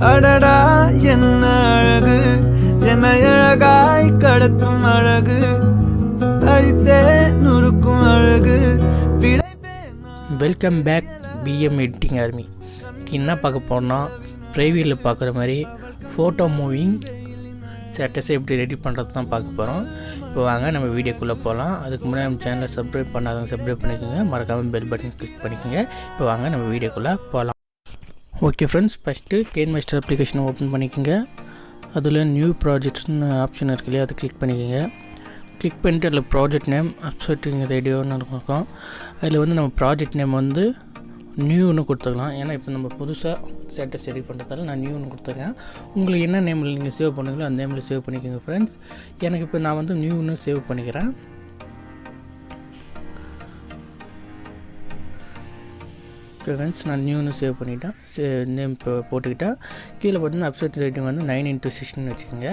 அடடா என்ன அழகு என்னை அழகாய் கடத்தும் அழகு அழித்தே நுறுக்கும் அழகு. Welcome back PM editing army. என்ன பார்க்க போகிறோம்னா ப்ரைவேட்டில் பார்க்குற மாதிரி ஃபோட்டோ மூவிங் ஸ்டேட்டஸை எப்படி ரெடி பண்ணுறது தான் பார்க்க போகிறோம். இப்போ வாங்க நம்ம வீடியோக்குள்ளே போகலாம். அதுக்கு முன்னாடி நம்ம சேனலை சப்ஸ்கிரைப் பண்ணாதவங்க சப்ஸ்கிரைப் பண்ணிக்கோங்க, மறக்காமல் பெல் பட்டன் கிளிக் பண்ணிக்கோங்க. இப்போ வாங்க நம்ம வீடியோக்குள்ளே போகலாம். ஓகே ஃப்ரெண்ட்ஸ், ஃபஸ்ட்டு kinemaster அப்ளிகேஷனை ஓப்பன் பண்ணிக்கோங்க. அதில் நியூ ப்ராஜெக்ட்ஸ்னு ஆப்ஷன் இருக்கு இல்லையா, அதை கிளிக் பண்ணிக்கோங்க. கிளிக் பண்ணிவிட்டு அதில் ப்ராஜெக்ட் நேம் அப்செட்டிங் ரேடியோன்னு இருக்கும். அதில் வந்து நம்ம ப்ராஜெக்ட் நேம் வந்து நியூன்னு கொடுத்துக்கலாம். ஏன்னா இப்போ நம்ம புதுசாக ஸ்டேட்டஸ் ரெடி பண்ணுறதால நான் நியூன்னு கொடுத்துருக்கேன். உங்களுக்கு என்ன நேமில் நீங்கள் சேவ் பண்ணுங்களோ அந்த நேமில் சேவ் பண்ணிக்கோங்க ஃப்ரெண்ட்ஸ். எனக்கு இப்போ நான் வந்து நியூன்னு சேவ் பண்ணிக்கிறேன். ஃப்ரெண்ட்ஸ் நான் நியூன்னு சேவ் பண்ணிட்டேன். நேம் இப்போ போட்டுக்கிட்டேன். கீழே பார்த்தீங்கன்னா அப்செட் ரேட்டிங் வந்து 9:16 வச்சுக்கோங்க.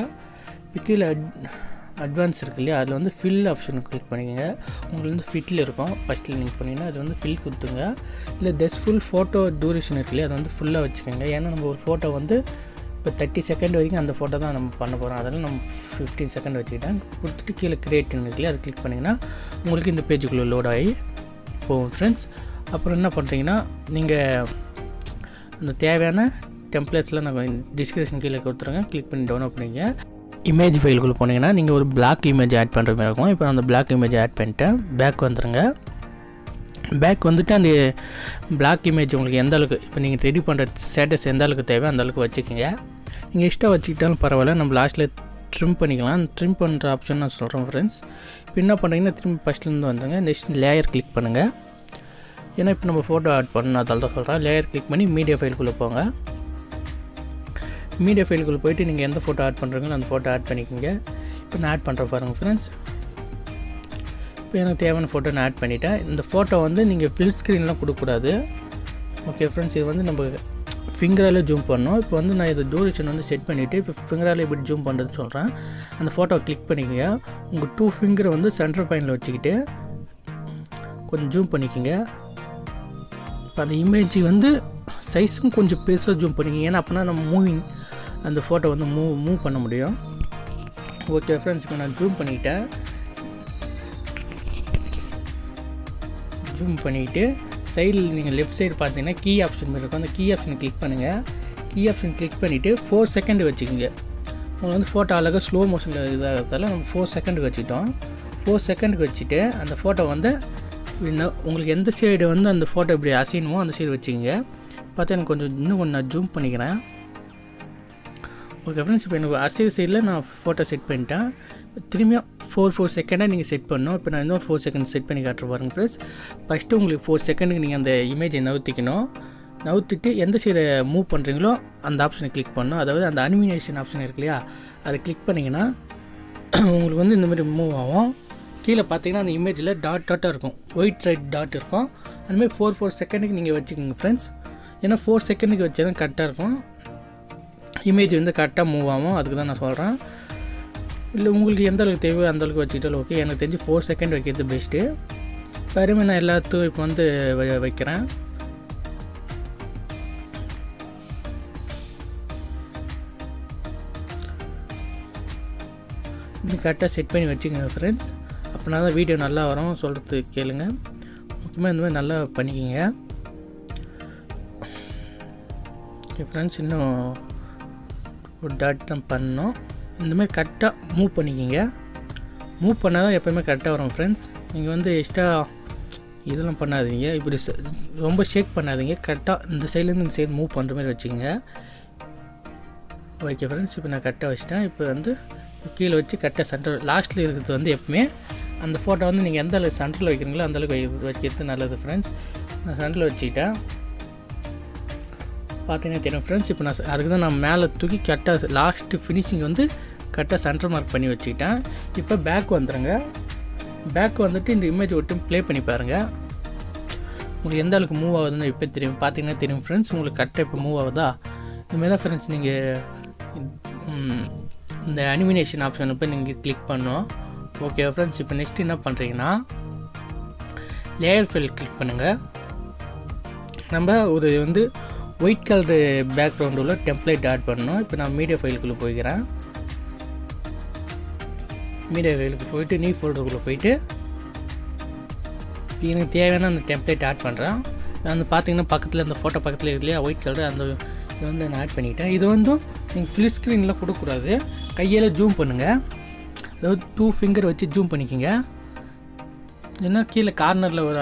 இப்போ கீழே அட்வான்ஸ் இருக்கு இல்லையா, அதில் வந்து ஃபில் ஆப்ஷனை கிளிக் பண்ணிக்கோங்க. உங்களுக்கு வந்து ஃபிட்டில் இருக்கும். ஃபஸ்ட்டில் நீங்கள் பண்ணிங்கன்னா அது வந்து ஃபில் கொடுத்துங்க. இல்லை ஃபுல் ஃபோட்டோ டூரேஷன் இருக்கு இல்லையா, அது வந்து ஃபுல்லாக வச்சுக்கோங்க. ஏன்னா நம்ம ஒரு ஃபோட்டோ வந்து இப்போ 30 செகண்ட் வரைக்கும் அந்த ஃபோட்டோ தான் நம்ம பண்ண போகிறோம். அதெல்லாம் நம்ம 15 செகண்ட் வச்சுக்கிட்டேன். கொடுத்துட்டு கீழே கிரியேட்டிங் இருக்கு இல்லையா, அதை கிளிக் பண்ணிங்கன்னா உங்களுக்கு இந்த பேஜுக்குள்ளே லோட் ஆகி போகும் ஃப்ரெண்ட்ஸ். அப்புறம் என்ன பண்ணுறீங்கன்னா நீங்கள் அந்த தேவையான டெம்ப்ளேட்ஸ்லாம் நான் டிஸ்கிரிப்ஷன் கீழே கொடுத்துருங்க. கிளிக் பண்ணி டவுன்லோட் பண்ணிங்க. இமேஜ் ஃபைலுக்குள்ளே போனீங்கன்னா நீங்கள் ஒரு பிளாக் இமேஜ் ஆட் பண்ணுற மாதிரி இருக்கும். இப்போ அந்த பிளாக் இமேஜ் ஆட் பண்ணிட்டேன். பேக் வந்துடுங்க. பேக் வந்துட்டு அந்த பிளாக் இமேஜ் உங்களுக்கு எந்த அளவுக்கு இப்போ நீங்கள் ரெடி பண்ணுற ஸ்டேட்டஸ் எந்த அளவுக்கு தேவை அந்த அளவுக்கு வச்சுக்கோங்க. நீங்கள் எக்ஸ்ட்ரா வச்சுக்கிட்டாலும் பரவாயில்ல, நம்ம லாஸ்ட்டில் ட்ரிம் பண்ணிக்கலாம். ட்ரிம் பண்ணுற ஆப்ஷன் நான் சொல்கிறேன் ஃப்ரெண்ட்ஸ். இப்போ என்ன பண்ணுறீங்கன்னா திரும்பி ஃபஸ்ட்லேருந்து வந்துடுங்க. நெக்ஸ்ட் லேயர் கிளிக் பண்ணுங்கள். ஏன்னா இப்போ நம்ம ஃபோட்டோ ஆட் பண்ணணும், அதால் தான் சொல்கிறேன். லேயர் கிளிக் பண்ணி மீடியா ஃபைலுக்குள்ளே போங்க. மீடியா ஃபைலுக்குள்ளே போய்ட்டு நீங்கள் எந்த ஃபோட்டோ ஆட் பண்ணுறீங்களோ அந்த ஃபோட்டோ ஆட் பண்ணிக்கோங்க. இப்போ நான் ஆட் பண்ணுற பாருங்கள் ஃப்ரெண்ட்ஸ். இப்போ எனக்கு தேவையான ஃபோட்டோ நான் ஆட் பண்ணிவிட்டேன். இந்த ஃபோட்டோ வந்து நீங்கள் ஃபில் ஸ்க்ரீன்லாம் கொடுக்கக்கூடாது. ஓகே ஃப்ரெண்ட்ஸ், இது வந்து நம்ம ஃபிங்கரால் ஜூம் பண்ணணும். இப்போ வந்து நான் இது டூரேஷன் வந்து செட் பண்ணிவிட்டு இப்போ ஃபிங்கரால் எப்படி ஜூம் பண்ணுறதுன்னு சொல்கிறேன். அந்த ஃபோட்டோவை கிளிக் பண்ணிக்கோங்க. உங்கள் 2 ஃபிங்கரை வந்து சென்டர் பாயிண்டில் வச்சுக்கிட்டு கொஞ்சம் ஜூம் பண்ணிக்கோங்க. இப்போ அந்த இமேஜ் வந்து சைஸும் கொஞ்சம் பெருசாக ஜூம் பண்ணிக்கோங்க. ஏன்னா அப்போனா நம்ம மூவிங் அந்த ஃபோட்டோ வந்து மூவ் பண்ண முடியும். ஓகே ஃப்ரெண்ட்ஸ், இப்போ நான் ஜூம் பண்ணிக்கிட்டேன். ஜூம் பண்ணிக்கிட்டு சைடில் நீங்கள் லெஃப்ட் சைடு பார்த்தீங்கன்னா கீ ஆப்ஷன் இருக்கும். அந்த கீ ஆப்ஷனை கிளிக் பண்ணுங்கள். கீ ஆப்ஷன் கிளிக் பண்ணிவிட்டு 4 செகண்ட் வச்சுக்கோங்க. உங்களுக்கு வந்து ஃபோட்டோ அழகாக ஸ்லோ மோஷனில் இதாகிறதால நம்ம 4 செகண்டுக்கு வச்சுக்கிட்டோம். 4 செகண்டுக்கு வச்சுட்டு அந்த ஃபோட்டோ வந்து உங்களுக்கு எந்த சைடு வந்து அந்த ஃபோட்டோ இப்படி அசைனுமோ அந்த சைடு வச்சுக்கோங்க. பார்த்தா எனக்கு இன்னும் நான் ஜூம் பண்ணிக்கிறேன். ஓகே ஃப்ரெண்ட்ஸ், இப்போ எனக்கு அசைவு சைடில் நான் ஃபோட்டோ செட் பண்ணிட்டேன். திரும்பியும் 4 செகண்டாக நீங்கள் செட் பண்ணணும். இப்போ நான் இன்னொரு 4 செகண்ட் செட் பண்ணி காட்டுறேன் பாருங்கள் ஃப்ரெண்ட்ஸ். ஃபஸ்ட்டு உங்களுக்கு 4 செகண்டுக்கு நீங்கள் அந்த இமேஜை நவுத்திக்கணும். நவுத்திட்டு எந்த சைடை மூவ் பண்ணுறீங்களோ அந்த ஆப்ஷனை கிளிக் பண்ணணும். அதாவது அந்த அனிமேஷன் ஆப்ஷன் இருக்கு இல்லையா, அதை கிளிக் பண்ணிங்கன்னா உங்களுக்கு வந்து இந்த மாதிரி மூவ் ஆகும். கீழே பார்த்தீங்கன்னா அந்த இமேஜில் டாட்டாக இருக்கும், ஒயிட் ரெட் டாட் இருக்கும். அந்தமாதிரி 4 செகண்டுக்கு நீங்கள் வச்சுக்கோங்க ஃப்ரெண்ட்ஸ். ஏன்னா 4 செகண்டுக்கு வச்சாலும் கரெக்டாக இருக்கும். இமேஜ் வந்து கரெக்டாக மூவ் ஆகும். அதுக்கு தான் நான் சொல்கிறேன். இல்லை உங்களுக்கு எந்த அளவுக்கு தேவையோ அந்த அளவுக்கு வச்சுக்கிட்டாலும் ஓகே. எனக்கு தெரிஞ்சு 4 செகண்ட் வைக்கிறது பெஸ்ட்டு. பெருமை நான் எல்லாத்துக்கும் இப்போ வந்து வைக்கிறேன். இது கரெக்டாக செட் பண்ணி வச்சுக்கோங்க ஃப்ரெண்ட்ஸ். அப்படின்னா தான் வீடியோ நல்லா வரும். சொல்கிறது கேளுங்க. முக்கியமாக இந்த மாதிரி நல்லா பண்ணிக்கோங்க. ஓகே ஃப்ரெண்ட்ஸ், இன்னும் ஒரு டாட் தான் பண்ணணும். இந்த மாதிரி கரெக்டாக மூவ் பண்ணிக்கிங்க. மூவ் பண்ணால் தான் எப்போயுமே கரெக்டாக வரும் ஃப்ரெண்ட்ஸ். நீங்கள் வந்து எக்ஸ்ட்ரா இதெல்லாம் பண்ணாதீங்க, இப்படி ரொம்ப ஷேக் பண்ணாதீங்க. கரெக்டாக இந்த சைட்லேருந்து இந்த சைடு மூவ் பண்ணுற மாதிரி வச்சுக்கோங்க. ஓகே ஃப்ரெண்ட்ஸ், இப்போ நான் கரெக்டாக வச்சுட்டேன். இப்போ வந்து கீழே வச்சு கரெக்டாக சென்டர் லாஸ்ட்டில் இருக்கிறது வந்து எப்பவுமே அந்த ஃபோட்டோ வந்து நீங்கள் எந்த அளவுக்கு சென்டரில் வைக்கிறீங்களோ அந்தளவுக்கு வைக்கிறது நல்லது ஃப்ரெண்ட்ஸ். நான் சென்டரில் வச்சுக்கிட்டேன். பார்த்தீங்கன்னா தெரியும் ஃப்ரெண்ட்ஸ். இப்போ நான் அதுக்கு தான் நான் மேலே தூக்கி கரெக்டாக லாஸ்ட்டு ஃபினிஷிங் வந்து கரெக்டாக சென்டர் மார்க் பண்ணி வச்சுக்கிட்டேன். இப்போ பேக் வந்துடுங்க. பேக் வந்துட்டு இந்த இமேஜ் விட்டு ப்ளே பண்ணி பாருங்கள். உங்களுக்கு எந்த அளவுக்கு மூவ் ஆகுதுன்னு இப்போ தெரியும். பார்த்தீங்கன்னா தெரியும் ஃப்ரெண்ட்ஸ். உங்களுக்கு கரெக்டாக இப்போ மூவ் ஆகுதா? இதுமாதிரி தான் ஃப்ரெண்ட்ஸ் நீங்கள் இந்த அனிமேஷன் ஆப்ஷனை போய் நீங்கள் கிளிக் பண்ணோம். ஓகே ஃப்ரெண்ட்ஸ், இப்போ நெக்ஸ்ட் என்ன பண்ணுறீங்கன்னா லேயர் ஃபைல் கிளிக் பண்ணுங்கள். நம்ம ஒரு ஒயிட் கலரு பேக்ரவுண்டு உள்ள டெம்ப்ளேட் ஆட் பண்ணணும். இப்போ நான் மீடியா ஃபைலுக்குள்ளே போய்க்கிறேன். மீடியா ஃபைலுக்கு போயிட்டு நியூ ஃபோல்டருக்குள்ளே போயிட்டு எனக்கு தேவையான அந்த டெம்ப்ளேட் ஆட் பண்ணுறேன். அந்த பார்த்தீங்கன்னா பக்கத்தில் அந்த ஃபோட்டோ பக்கத்தில் இருக்கு இல்லையா ஒயிட் கலர், அந்த இது வந்து நான் ஆட் பண்ணிக்கிட்டேன். இது வந்து நீங்கள் ஃபுல் ஸ்க்ரீனில் கொடுக்கக்கூடாது, கையில் ஜூம் பண்ணுங்கள். அதாவது 2 ஃபிங்கர் வச்சு ஜூம் பண்ணிக்கோங்க. ஏன்னா கீழே கார்னரில் ஒரு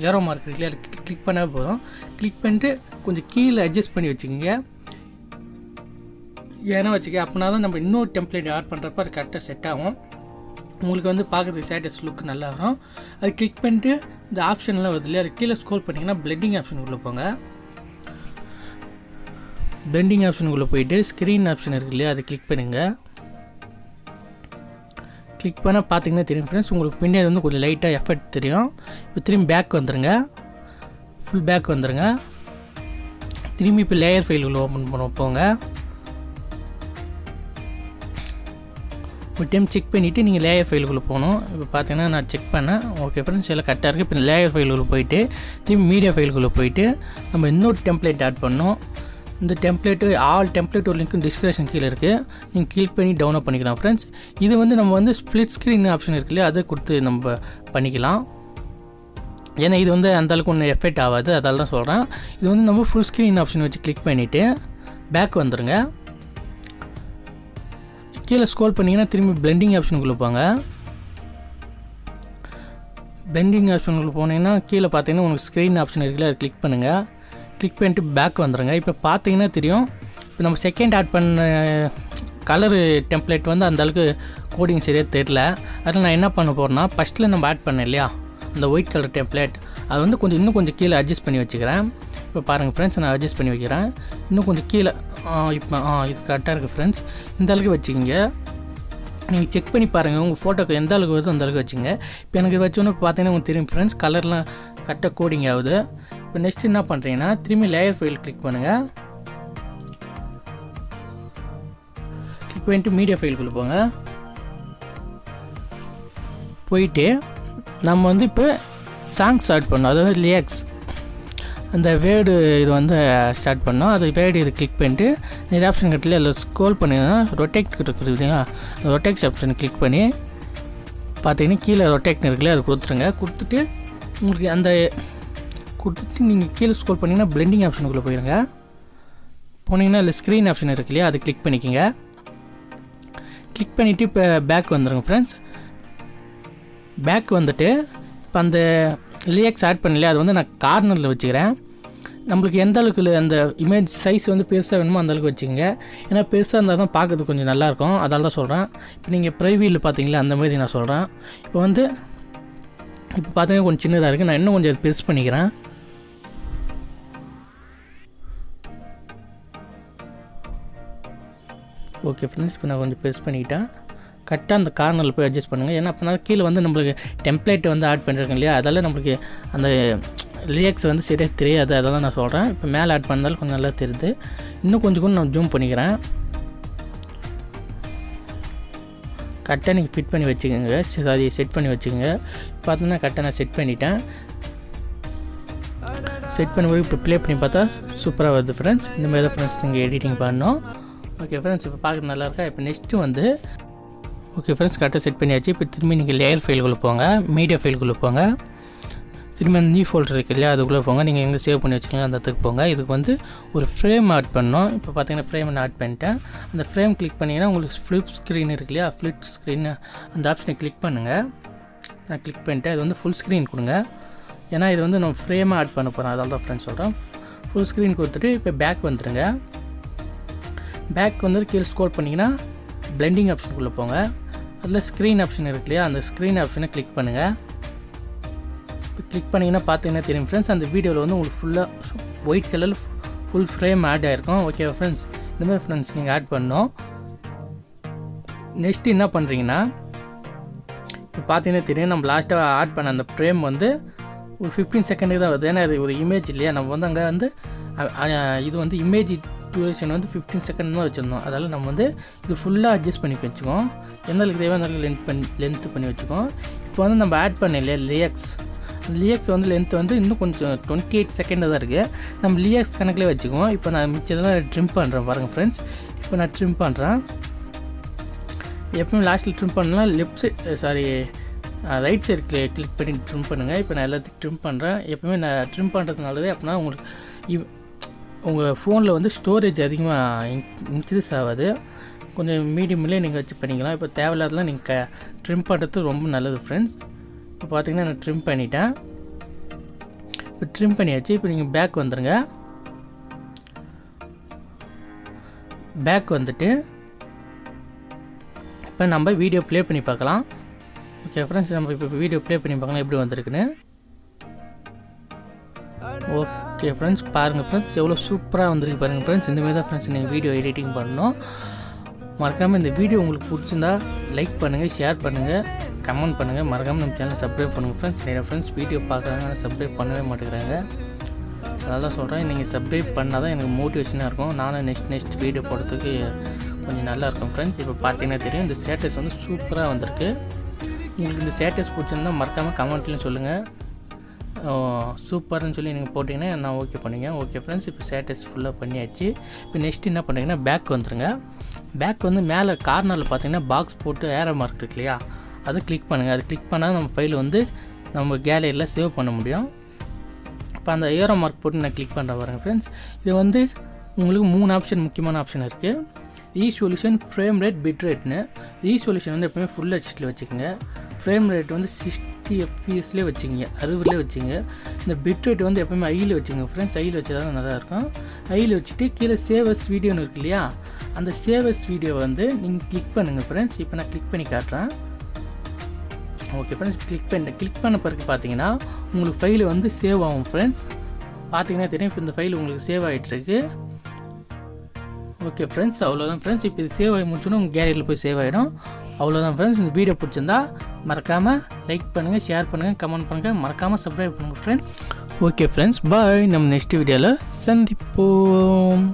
ஏரோ மார்க் இருக்கு இல்லையா, கிளிக் பண்ணால் போதும். கிளிக் பண்ணிட்டு கொஞ்சம் கீழே அட்ஜஸ்ட் பண்ணி வச்சுக்கோங்க. ஏன்னா அப்படின்னா தான் நம்ம இன்னொரு டெம்ப்ளேட் ஆட் பண்ணுறப்ப அது கரெக்டாக செட் ஆகும். உங்களுக்கு வந்து பார்க்குறதுக்கு ஸ்டேட்டஸ் லுக் நல்லா வரும். அது கிளிக் பண்ணிட்டு இந்த ஆப்ஷன்லாம் வருது இல்லையா, அது கீழே ஸ்க்ரோல் பண்ணிங்கன்னா பிளெண்டிங் ஆப்ஷனுக்குள்ளே போங்க. பிளெண்டிங் ஆப்ஷனுக்குள்ளே போயிட்டு ஸ்க்ரீன் ஆப்ஷன் இருக்குது இல்லையா, அதை கிளிக் பண்ணுங்கள். கிளிக் பண்ணால் பார்த்தீங்கன்னா தெரியும் ஃப்ரெண்ட்ஸ், உங்களுக்கு பின்னாடி வந்து கொஞ்சம் லைட்டாக எஃபெக்ட் தெரியும். இப்போ திரும்பி பேக் வந்துடுங்க, ஃபுல் பேக் வந்துடுங்க. திரும்பி இப்போ லேயர் ஃபைலுக்குள்ளே ஓப்பன் பண்ண போங்க. ஒரு டைம் செக் பண்ணிவிட்டு நீங்கள் லேயர் ஃபைலுக்குள்ளே போகணும். இப்போ பார்த்தீங்கன்னா நான் செக் பண்ணேன், ஓகே ஃப்ரெண்ட்ஸ் எல்லாம் கரெக்டாக இருக்குது. இப்போ லேயர் ஃபைலுக்குள்ளே போயிட்டு திரும்பி மீடியா ஃபைலுக்குள்ளே போயிட்டு நம்ம இன்னொரு டெம்ப்ளேட் ஆட் பண்ணோம். இந்த டெம்ப்ளேட்டு ஆல் டெம்ப்ளேட் ஒரு லிங்க்கும் டிஸ்கிரிப்ஷன் கீழே இருக்குது, நீங்கள் கிளிக் பண்ணி டவுன்லோட் பண்ணிக்கலாம் ஃப்ரெண்ட்ஸ். இது வந்து நம்ம வந்து ஸ்ப்ளிட் ஸ்க்ரீன் ஆப்ஷன் இருக்கு இல்லையா, அதை கொடுத்து நம்ம பண்ணிக்கலாம். ஏன்னா இது வந்து அந்தளவுக்கு ஒன்றும் எஃபெக்ட் ஆகாது, அதால் தான் சொல்கிறேன். இது வந்து நம்ம ஃபுல் ஸ்க்ரீன் ஆப்ஷன் வச்சு கிளிக் பண்ணிவிட்டு பேக் வந்துடுங்க. கீழே ஸ்க்ரோல் பண்ணிங்கன்னா திரும்பி பிளெண்டிங் ஆப்ஷனுக்குள்ளே போங்க. பிளெண்டிங் ஆப்ஷனுக்குள்ளே போனீங்கன்னா கீழே பார்த்தீங்கன்னா உங்களுக்கு ஸ்க்ரீன் ஆப்ஷன் இருக்குல்ல, அதை கிளிக் பண்ணுங்கள். கிளிக் பண்ணிட்டு பேக் வந்துடுங்க. இப்போ பார்த்தீங்கன்னா தெரியும், இப்போ நம்ம செகண்ட் ஆட் பண்ண கலரு டெம்ப்ளேட் வந்து அந்தளவுக்கு கோடிங் சரியாக தெரில. அதில் நான் என்ன பண்ண போகிறேன்னா, ஃபஸ்ட்டில் நம்ம ஆட் பண்ணேன் இல்லையா அந்த ஒயிட் கலர் டெம்ப்ளேட், அது வந்து இன்னும் கொஞ்சம் கீழே அட்ஜஸ்ட் பண்ணி வச்சுக்கிறேன். இப்போ பாருங்கள் ஃப்ரெண்ட்ஸ், நான் அட்ஜஸ்ட் பண்ணி வைக்கிறேன். இன்னும் கொஞ்சம் கீழே இப்போ இது கரெக்டாக இருக்குது ஃப்ரெண்ட்ஸ். இந்த அளவுக்கு வச்சுக்கிங்க. நீங்கள் செக் பண்ணி பாருங்கள், உங்கள் ஃபோட்டோக்கு எந்த அளவுக்கு வருதோ அந்த அளவுக்கு வச்சுங்க. இப்போ எனக்கு வச்சோன்னு பார்த்தீங்கன்னா உங்களுக்கு தெரியும் ஃப்ரெண்ட்ஸ், கலர்லாம் கரெக்டாக கோடிங் ஆகுது. இப்போ நெக்ஸ்ட் என்ன பண்ணுறீங்கன்னா திரும்பி லேயர் ஃபைல் கிளிக் பண்ணுங்கள். கிளிக் பண்ணிட்டு மீடியா ஃபைலுக்குள்ளே போங்க. போயிட்டு நம்ம வந்து இப்போ சாங்ஸ் ஆட் பண்ணோம், அதாவது லிரிக்ஸ் அந்த வேர்டு இது வந்து ஸ்டார்ட் பண்ணோம். அது வேர்டு இது கிளிக் பண்ணிட்டு இந்த ஆப்ஷன் கட்டில் அதில் ஸ்க்ரோல் பண்ணிங்கன்னா ரொட்டேட் இருக்குது இல்லையா, அந்த ரொட்டேக்ஸ் ஆப்ஷன் கிளிக் பண்ணி பார்த்தீங்கன்னா கீழே ரொட்டேக்ட் இருக்குல்ல, அது கொடுத்துருங்க. கொடுத்துட்டு உங்களுக்கு அந்த கொடுத்துட்டு நீங்கள் கீழே ஸ்க்ரோல் பண்ணிங்கன்னா பிளெண்டிங் ஆப்ஷனுக்குள்ளே போயிடுங்க. போனீங்கன்னா அதில் ஸ்க்ரீன் ஆப்ஷன் இருக்கு இல்லையா, அது கிளிக் பண்ணிக்கோங்க. கிளிக் பண்ணிவிட்டு இப்போ பேக் வந்துடுங்க ஃப்ரெண்ட்ஸ். பேக் வந்துட்டு இப்போ அந்த லிரிக்ஸ் ஆட் பண்ணலையே, அது வந்து நான் கார்னரில் வச்சுக்கிறேன். நம்மளுக்கு எந்த அளவுக்கு அந்த இமேஜ் சைஸ் வந்து பெருசாக வேணுமோ அந்த அளவுக்கு வச்சுக்கோங்க. ஏன்னா பெருசாக இருந்தால் தான் பார்க்கறதுக்கு கொஞ்சம் நல்லாயிருக்கும், அதால் தான் சொல்கிறேன். இப்போ நீங்கள் ப்ரைவியில் பார்த்தீங்களா அந்த மாதிரி நான் சொல்கிறேன். இப்போ வந்து இப்போ பார்த்தீங்கன்னா கொஞ்சம் சின்னதாக இருக்குது, நான் இன்னும் கொஞ்சம் அது பெருசு பண்ணிக்கிறேன். ஓகே ஃப்ரெண்ட்ஸ், இப்போ நான் கொஞ்சம் பெருசு பண்ணிக்கிட்டேன். கரெக்டாக அந்த கார்னரில் போய் அட்ஜஸ்ட் பண்ணுங்கள். ஏன்னா அப்படின்னா கீழே வந்து நம்மளுக்கு டெம்ப்ளேட் வந்து ஆட் பண்ணிருக்கேன் இல்லையா, அதால் நம்மளுக்கு அந்த லிரிக்ஸ் வந்து சரியாக தெரியாது, அதெல்லாம் நான் சொல்கிறேன். இப்போ மேலே ஆட் பண்ணாலும் கொஞ்சம் நல்லா தெரியுது. இன்னும் கொஞ்சம் நான் ஜூம் பண்ணிக்கிறேன். கரெக்டாக நீங்கள் ஃபிட் பண்ணி வச்சுக்கோங்க, சாரி செட் பண்ணி வச்சுக்கோங்க. பார்த்தீங்கன்னா கரெக்டாக நான் செட் பண்ணிட்டேன். செட் பண்ண பிறகு இப்போ ப்ளே பண்ணி பார்த்தா சூப்பராக வருது ஃப்ரெண்ட்ஸ். இந்த மாதிரி தான் ஃப்ரெண்ட்ஸ் நீங்கள் எடிட்டிங் பண்ணணும். ஓகே ஃப்ரெண்ட்ஸ், இப்போ பார்க்க நல்லாயிருக்கா. இப்போ நெக்ஸ்ட்டு வந்து ஓகே ஃப்ரெண்ட்ஸ், கரெக்டாக செட் பண்ணியாச்சு. இப்போ திரும்பி நீங்கள் லேயர் ஃபைலுக்குள்ளே போங்க, மீடியா ஃபைலுக்குள்ளே போங்க. திரும்பி அந்த நியூ ஃபோல்டர் இருக்கு இல்லையா, அதுக்குள்ளே போங்க. நீங்கள் எங்கே சேவ் பண்ணி வச்சுக்கலாம் அந்த இடத்துக்கு போங்க. இதுக்கு வந்து ஒரு ஃப்ரேம் ஆட் பண்ணோம். இப்போ பார்த்தீங்கன்னா ஃப்ரேம் நான் ஆட் பண்ணிட்டேன். அந்த ஃப்ரேம் கிளிக் பண்ணிங்கன்னா உங்களுக்கு ஃப்ளிப் ஸ்க்ரீன் இருக்கு இல்லையா, ஃப்ளிப் ஸ்க்ரீன் அந்த ஆப்ஷனை கிளிக் பண்ணுங்கள். நான் கிளிக் பண்ணிட்டேன். இது வந்து ஃபுல் ஸ்க்ரீன் கொடுங்க. ஏன்னா இது வந்து நம்ம ஃப்ரேமாக ஆட் பண்ண போகிறோம், அதால் தான் ஃப்ரெண்ட்ஸ் சொல்கிறேன். ஃபுல் ஸ்க்ரீன் கொடுத்துட்டு இப்போ பேக் வந்துடுங்க. பேக் வந்து கீழே ஸ்க்ரோல் பண்ணிங்கன்னா பிளெண்டிங் ஆப்ஷனுக்குள்ளே போங்க. அதில் ஸ்க்ரீன் ஆப்ஷன் இருக்கு இல்லையா, அந்த ஸ்க்ரீன் ஆப்ஷனை கிளிக் பண்ணுங்கள். இப்போ கிளிக் பண்ணிங்கன்னா பார்த்தீங்கன்னா தெரியும் ஃப்ரெண்ட்ஸ், அந்த வீடியோவில் வந்து உங்களுக்கு ஃபுல்லாக white colour full frame add ஆகிருக்கும். ஓகேவா ஃப்ரெண்ட்ஸ், இந்த மாதிரி ஃப்ரெண்ட்ஸ் நீங்கள் ஆட் பண்ணணும். நெக்ஸ்ட்டு என்ன பண்ணுறீங்கன்னா, இப்போ பார்த்தீங்கன்னா தெரியும் நம்ம லாஸ்ட்டாக ஆட் பண்ண அந்த ஃப்ரேம் வந்து ஒரு 15 செகண்டுக்கு தான் வருது. ஏன்னா இது ஒரு இமேஜ் இல்லையா, நம்ம வந்து அங்கே வந்து இது வந்து இமேஜ் டியூரேஷன் வந்து 15 செகண்ட் தான் வச்சுருந்தோம். அதால் நம்ம வந்து இது ஃபுல்லாக அட்ஜஸ்ட் பண்ணி வச்சுக்கோம். எந்த அளவுக்கு தேவையான அளவுக்கு லென்த்து பண்ணி வச்சுக்கோம். இப்போ வந்து நம்ம ஆட் பண்ண இல்லையா லிரிக்ஸ், லிஎக்ஸ் வந்து லென்த் வந்து இன்னும் கொஞ்சம் 28 செகண்ட் தான் இருக்குது. நம்ம லிஎக்ஸ் கணக்கிலே வச்சுக்குவோம். இப்போ நான் மிச்சதெல்லாம் ட்ரிம் பண்ணுறேன் பாருங்கள் ஃப்ரெண்ட்ஸ். இப்போ நான் ட்ரிம் பண்ணுறேன். எப்பவுமே லாஸ்ட்டில் ட்ரிம் பண்ணலாம், ரைட் சைடு கிளிக் பண்ணி ட்ரிம் பண்ணுங்கள். இப்போ நான் எல்லாத்தையும் ட்ரிம் பண்ணுறேன். எப்பவுமே நான் ட்ரிம் பண்ணுறதுனாலதே அப்படின்னா உங்களுக்கு உங்கள் ஃபோனில் வந்து ஸ்டோரேஜ் அதிகமாக இன்க்ரீஸ் ஆகாது. கொஞ்சம் மீடியம்லேயே நீங்கள் வச்சு பண்ணிக்கலாம். இப்போ தேவையில்லாதலாம் நீங்கள் ட்ரிம் பண்ணுறது ரொம்ப நல்லது ஃப்ரெண்ட்ஸ். இப்போ பார்த்தீங்கன்னா நான் ட்ரிம் பண்ணிட்டேன். இப்போ ட்ரிம் பண்ணியாச்சு. இப்போ நீங்கள் பேக் வந்துடுங்க. பேக் வந்துட்டு இப்போ நம்ம வீடியோ ப்ளே பண்ணி பார்க்கலாம். ஓகே ஃப்ரெண்ட்ஸ், நம்ம இப்போ வீடியோ ப்ளே பண்ணி பார்க்கலாம் எப்படி வந்திருக்குன்னு. ஓகே ஃப்ரெண்ட்ஸ், பாருங்கள் ஃப்ரெண்ட்ஸ் எவ்வளோ சூப்பராக வந்திருக்கு பாருங்கள் ஃப்ரெண்ட்ஸ். இந்தமாதிரி தான் ஃப்ரெண்ட்ஸ் நீங்கள் வீடியோ எடிட்டிங் பண்ணணும். மறக்காமல் இந்த வீடியோ உங்களுக்கு பிடிச்சிருந்தா லைக் பண்ணுங்கள், ஷேர் பண்ணுங்கள், கமெண்ட் பண்ணுங்கள். மறக்காமல் நம்ம சேனலை சப்ஸ்கிரைப் பண்ணுங்கள் ஃப்ரெண்ட்ஸ். நிறைய ஃப்ரெண்ட்ஸ் வீடியோ பார்க்குறாங்க ஆனால் சப்ஸ்கிரைப் பண்ணவே மாட்டேங்கிறாங்க. அதெல்லாம் சொல்கிறேன், நீங்கள் சப்ஸ்கிரைப் பண்ணால் தான் எனக்கு மோட்டிவேஷனாக இருக்கும். நானும் நெக்ஸ்ட் வீடியோ போடுறதுக்கு கொஞ்சம் நல்லாயிருக்கும் ஃப்ரெண்ட்ஸ். இப்போ பார்த்தீங்கன்னா தெரியும், இந்த ஸ்டேட்டஸ் வந்து சூப்பராக வந்திருக்கு. உங்களுக்கு இந்த ஸ்டேட்டஸ் பிடிச்சிருந்தா மறக்காமல் கமெண்ட்லேயும் சொல்லுங்கள். சூப்பர்னு சொல்லி நீங்கள் போட்டிங்கன்னா நான் ஓகே பண்ணிங்க. ஓகே ஃப்ரெண்ட்ஸ், இப்போ ஸ்டேட்டஸ் ஃபுல்லாக பண்ணியாச்சு. இப்போ நெக்ஸ்ட் என்ன பண்ணுறீங்கன்னா பேக் வந்துடுங்க. பேக் வந்து மேலே கார்னரில் பார்த்தீங்கன்னா பாக்ஸ் போட்டு ஏரோ மார்க் இருக்கு இல்லையா, அதை கிளிக் பண்ணுங்கள். அது கிளிக் பண்ணால் நம்ம ஃபைல் வந்து நம்ம கேலரியில் சேவ் பண்ண முடியும். இப்போ அந்த ஏரோ மார்க் போட்டு நான் கிளிக் பண்ணுறேன் பாருங்கள் ஃப்ரெண்ட்ஸ். இது வந்து உங்களுக்கு 3 ஆப்ஷன், முக்கியமான ஆப்ஷன் இருக்குது. resolution, ஃப்ரேம் ரேட், பிட் ரேட்னு. resolution வந்து எப்பவுமே ஃபுல் ஹெச்டியில் வச்சுக்கோங்க. ஃப்ரேம் ரேட் வந்து 60 fps வச்சுங்க, 60 வச்சுங்க. இந்த பிட் ரேட் வந்து எப்பவுமே ஐயில் வச்சுங்க ஃப்ரெண்ட்ஸ். ஐயில் வச்சா தான் நல்லா இருக்கும். ஐயில் வச்சுட்டு கீழே சேவஸ் வீடியோன்னு இருக்கு இல்லையா, அந்த சேவஸ் வீடியோ வந்து நீங்கள் கிளிக் பண்ணுங்கள் ஃப்ரெண்ட்ஸ். இப்போ நான் கிளிக் பண்ணி காட்டுறேன். ஓகே ஃப்ரெண்ட்ஸ், கிளிக் பண்ண பிறகு பார்த்தீங்கன்னா உங்களுக்கு ஃபைல் வந்து சேவ் ஆகும் ஃப்ரெண்ட்ஸ். பார்த்தீங்கன்னா தெரியும், இப்போ இந்த ஃபைல் உங்களுக்கு சேவ் ஆகிட்டுருக்கு. ஓகே ஃப்ரெண்ட்ஸ், அவ்வளோதான் ஃப்ரெண்ட்ஸ். இப்போ இது சேவ் ஆகி முடிச்சோன்னா உங்கள் கேலரியில் போய் சேவ் ஆகிடும். அவ்வளோதான் ஃப்ரெண்ட்ஸ். இந்த வீடியோ பிடிச்சிருந்தா மறக்காமல் லைக் பண்ணுங்கள், ஷேர் பண்ணுங்கள், கமெண்ட் பண்ணுங்கள், மறக்காமல் சப்ஸ்கிரைப் பண்ணுங்கள் ஃப்ரெண்ட்ஸ். ஓகே ஃப்ரெண்ட்ஸ், பாய். நம்ம நெக்ஸ்ட் வீடியோவில் சந்திப்போம்.